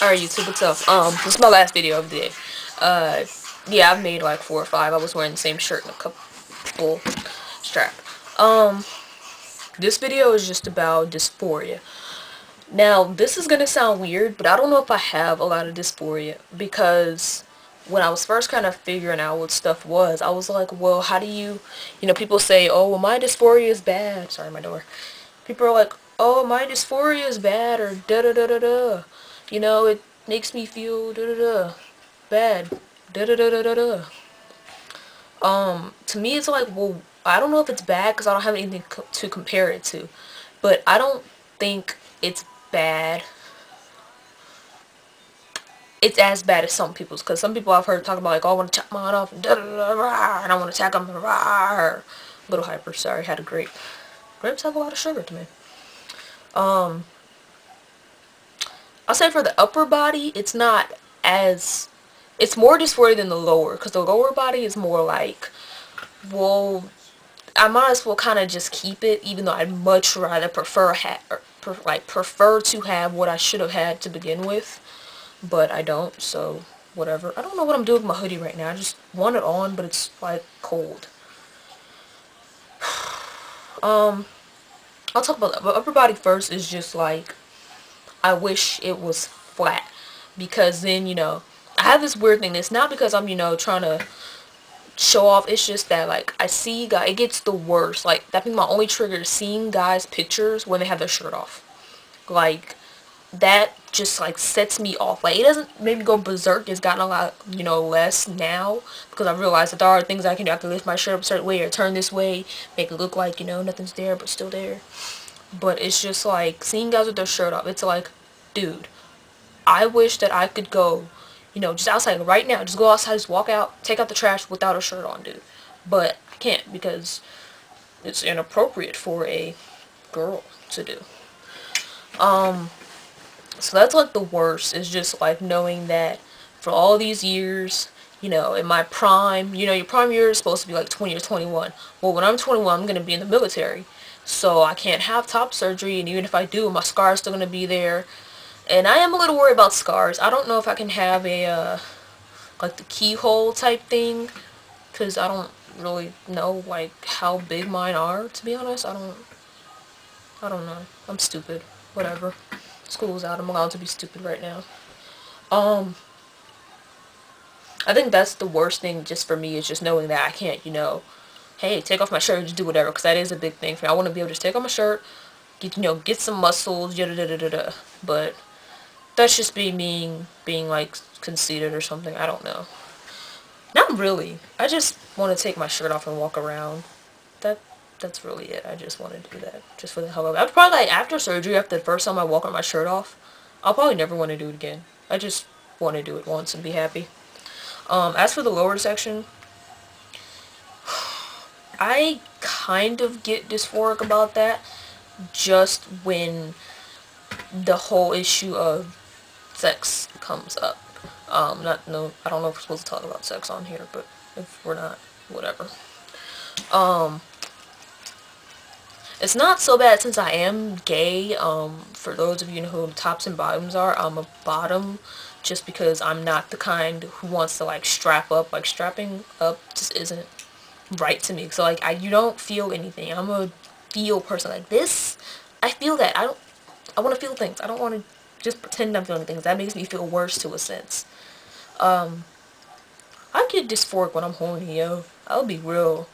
Alright, YouTube, what's up? This is my last video of the day. Yeah, I've made like 4 or 5. I was wearing the same shirt and a couple strap. This video is just about dysphoria. Now, this is gonna sound weird, but I don't know if I have a lot of dysphoria, because when I was first kind of figuring out what stuff was, I was like, well, how do you know, people say, oh, well, my dysphoria is bad. Sorry, my door. People are like, oh, my dysphoria is bad, or da-da-da-da-da. You know, it makes me feel da-da-da bad. Da-da-da-da-da-da. To me, it's like, well, I don't know if it's bad because I don't have anything to compare it to. But I don't think it's bad. It's as bad as some people's, because some people I've heard talk about, like, oh, I want to chop mine off, and da-da-da-da, and I want to attack them, a little hyper, sorry, had a grape. Grapes have a lot of sugar to me. I'll say for the upper body, it's not as, it's more dysphoria than the lower, because the lower body is more like, well, I might as well kind of just keep it, even though I'd much rather prefer to have what I should have had to begin with, but I don't, so whatever. I don't know what I'm doing with my hoodie right now. I just want it on, but it's like cold. I'll talk about that. But upper body first is just like, I wish it was flat, because then, you know, I have this weird thing. It's not because I'm, you know, trying to show off. It's just that, like, I see guys, it gets the worst. Like, that being my only trigger is seeing guys' pictures when they have their shirt off. Like, that just, like, sets me off. Like, it doesn't make me go berserk. It's gotten a lot, you know, less now, because I realized that there are things I can do. I can lift my shirt up a certain way or turn this way, make it look like, you know, nothing's there but still there. But it's just like, seeing guys with their shirt off, it's like, dude, I wish that I could go, you know, just outside right now. Just go outside, just walk out, take out the trash without a shirt on, dude. But I can't, because it's inappropriate for a girl to do. So that's like the worst, is just like knowing that for all these years, you know, in my prime, you know, your prime year is supposed to be like 20 or 21. Well, when I'm 21, I'm going to be in the military. So I can't have top surgery, and even if I do, my scar's still going to be there. And I am a little worried about scars. I don't know if I can have a, like the keyhole type thing, because I don't really know, like, how big mine are, to be honest. I don't know. I'm stupid. Whatever. School's out. I'm allowed to be stupid right now. I think that's the worst thing just for me, is just knowing that I can't, you know, hey, take off my shirt and just do whatever, because that is a big thing for me. I want to be able to just take off my shirt, get, you know, get some muscles, da-da-da-da-da-da. But that's just being like conceited or something. I don't know. Not really. I just want to take my shirt off and walk around. That's really it. I just want to do that just for the hell of it. I'd probably, like, after surgery, after the first time I walk with my shirt off, I'll probably never want to do it again. I just want to do it once and be happy. As for the lower section, I kind of get dysphoric about that, just when the whole issue of sex comes up. I don't know if we're supposed to talk about sex on here, but if we're not, whatever. It's not so bad since I am gay. For those of you who know who tops and bottoms are, I'm a bottom, just because I'm not the kind who wants to, like, strap up. Like, strapping up just isn't right to me. So, like, you don't feel anything. I'm a feel person. Like, this, I feel that. I want to feel things. I don't want to just pretend I'm feeling things. That makes me feel worse, to a sense. I get dysphoric when I'm horny, yo. I'll be real.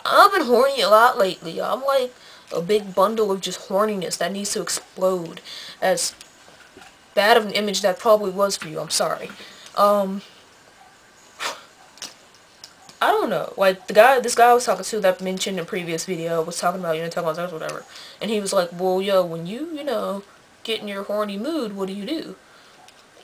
I've been horny a lot lately. I'm like a big bundle of just horniness that needs to explode. As bad of an image that probably was for you, I'm sorry. I don't know. Like, this guy I was talking to that I mentioned in a previous video was talking about, you know, talking about sex or whatever. And he was like, well, yo, when you know, get in your horny mood, what do you do?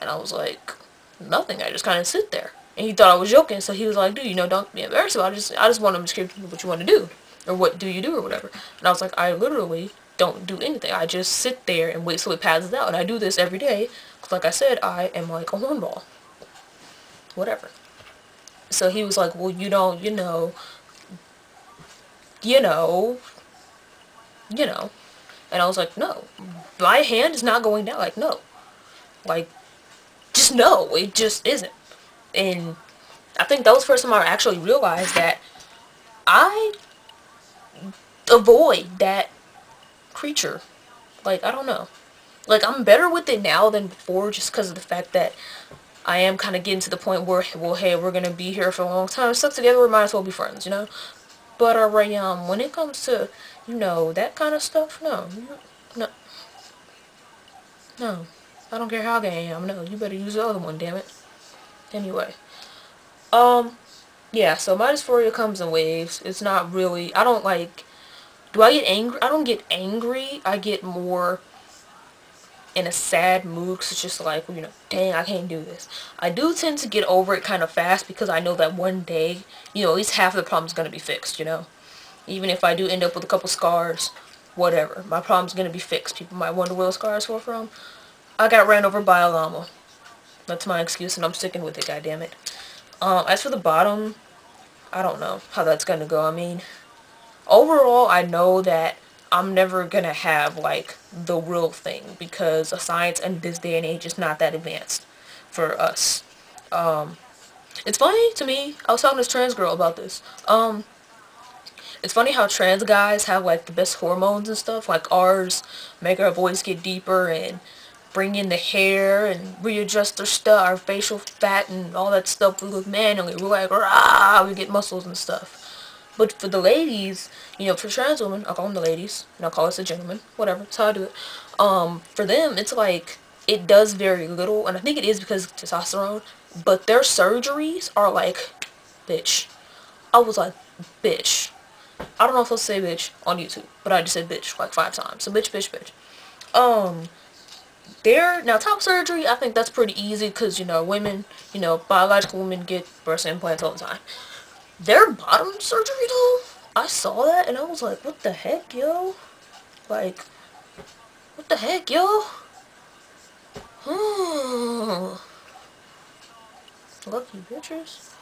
And I was like, nothing. I just kind of sit there. And he thought I was joking, so he was like, dude, you know, don't be embarrassed about it. I just want him to describe what you want to do. Or what do you do or whatever. And I was like, I literally don't do anything. I just sit there and wait till it passes out. And I do this every day. Because like I said, I am like a hornball. Whatever. So he was like, well, you don't, you know. And I was like, no. My hand is not going down. Like, no. Like, just no, it just isn't. And I think that was the first time I actually realized that I avoid that creature. Like, I don't know. Like, I'm better with it now than before just because of the fact that I am kind of getting to the point where, well, hey, we're going to be here for a long time. Stuck together, we might as well be friends, you know? But, when it comes to, that kind of stuff, no. No. No. I don't care how gay I am. No, you better use the other one, damn it. Anyway. Yeah, so my dysphoria comes in waves. It's not really, I don't like, do I get angry? I don't get angry. I get more in a sad mood because it's just like, dang, I can't do this. I do tend to get over it kind of fast because I know that one day, at least half of the problem's going to be fixed, Even if I do end up with a couple scars, whatever. My problem's going to be fixed. People might wonder where the scars were from. I got ran over by a llama. That's my excuse and I'm sticking with it, goddammit. As for the bottom, I don't know how that's going to go. I mean, overall, I know that I'm never gonna have, like, the real thing because science in this day and age is not that advanced for us. It's funny to me, I was talking to this trans girl about this. It's funny how trans guys have, like, the best hormones and stuff. Like, ours make our voice get deeper and bring in the hair and readjust their stuff, our facial fat and all that stuff. We look manly. We're like, rah, we get muscles and stuff. But for the ladies, for trans women, I'll call them the ladies, and I'll call us a gentleman, whatever, that's how I do it. For them, it's like, it does very little, and I think it is because of testosterone, but their surgeries are like, bitch. I was like, bitch. I don't know if I'll say bitch on YouTube, but I just said bitch like 5 times. So bitch, bitch, bitch. Now top surgery, I think that's pretty easy because, women, biological women get breast implants all the time. Their bottom surgery, though, I saw that and I was like, what the heck, yo? Like, what the heck, yo? Lucky bitches.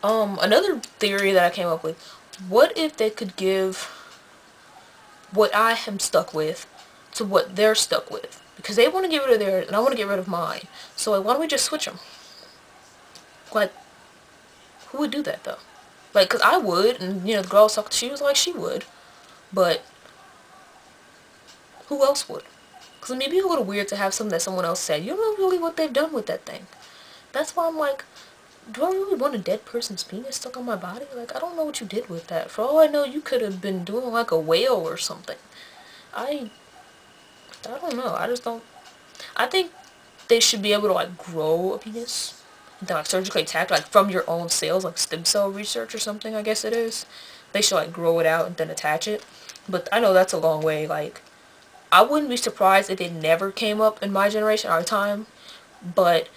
Another theory that I came up with. What if they could give what I am stuck with to what they're stuck with? Because they want to get rid of theirs and I want to get rid of mine. So, like, why don't we just switch them? Like, who would do that, though? Like, because I would, and, the girl talked, she was like, she would. But, who else would? Because it may be a little weird to have something that someone else said. You don't know really what they've done with that thing. That's why I'm like, do I really want a dead person's penis stuck on my body? Like, I don't know what you did with that. For all I know, you could have been doing, like, a whale or something. I don't know. I just don't. I think they should be able to, like, grow a penis. Then, like, surgically attack, like, from your own cells, like stem cell research or something, I guess it is. They should, like, grow it out and then attach it. But I know that's a long way, like, I wouldn't be surprised if it never came up in my generation, our time. But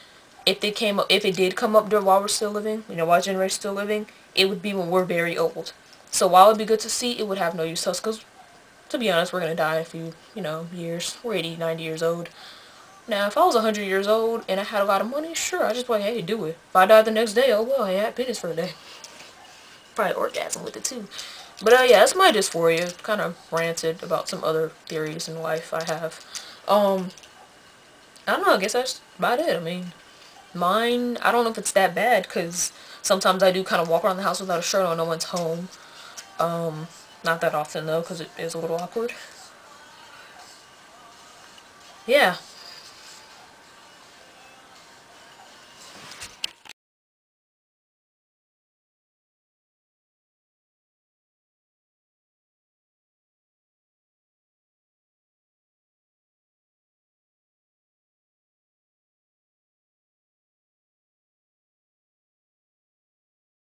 if it did come up during while we're still living, while our generation's still living, it would be when we're very old. So while it'd be good to see, it would have no use to us, because, to be honest, we're gonna die in a few, years. We're 80, 90 years old. Now, if I was 100 years old and I had a lot of money, sure, I'd just be like, hey, do it. If I died the next day, oh well, I had penis for a day. Probably orgasm with it too. But yeah, that's my dysphoria. Kind of ranted about some other theories in life I have. I don't know, I guess that's about it. I mean, mine, I don't know if it's that bad, because sometimes I do kind of walk around the house without a shirt on, no one's home. Not that often though, because it is a little awkward. Yeah.